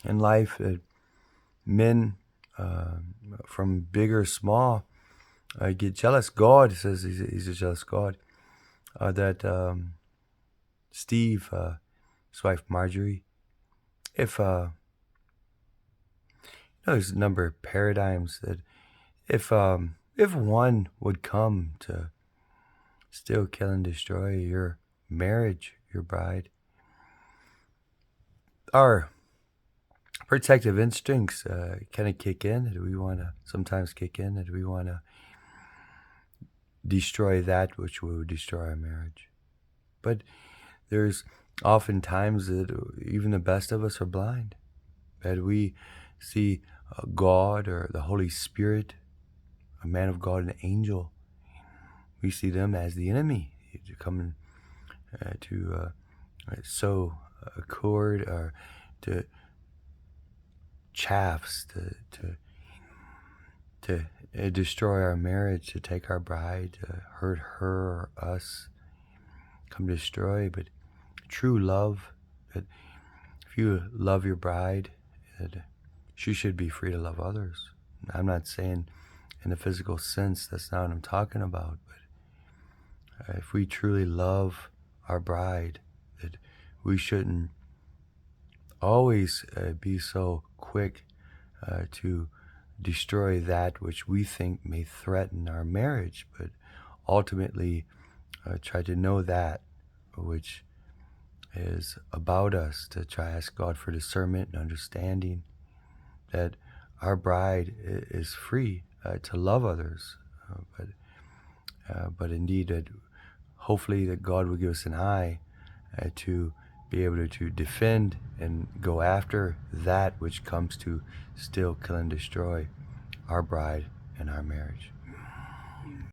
in life, men from big or small get jealous. God says he's a jealous God. That Steve, his wife Marjorie, if there's a number of paradigms that if one would come to still kill and destroy your marriage, your bride, our protective instincts kind of kick in. And we want to sometimes kick in, and we want to destroy that which will destroy our marriage. But there's often times that even the best of us are blind, that we see God or the Holy Spirit, a man of God, an angel. We see them as the enemy to come to sow a cord or to chaffs to destroy our marriage, to take our bride, to hurt her or us, come destroy. But true love, that if you love your bride, that she should be free to love others. I'm not saying in a physical sense, that's not what I'm talking about, but if we truly love our bride, that we shouldn't always be so quick to destroy that which we think may threaten our marriage, but ultimately try to know that which is about us, to try to ask God for discernment and understanding that our bride is free to love others, but indeed that hopefully that God will give us an eye to be able to defend and go after that which comes to still kill and destroy our bride and our marriage.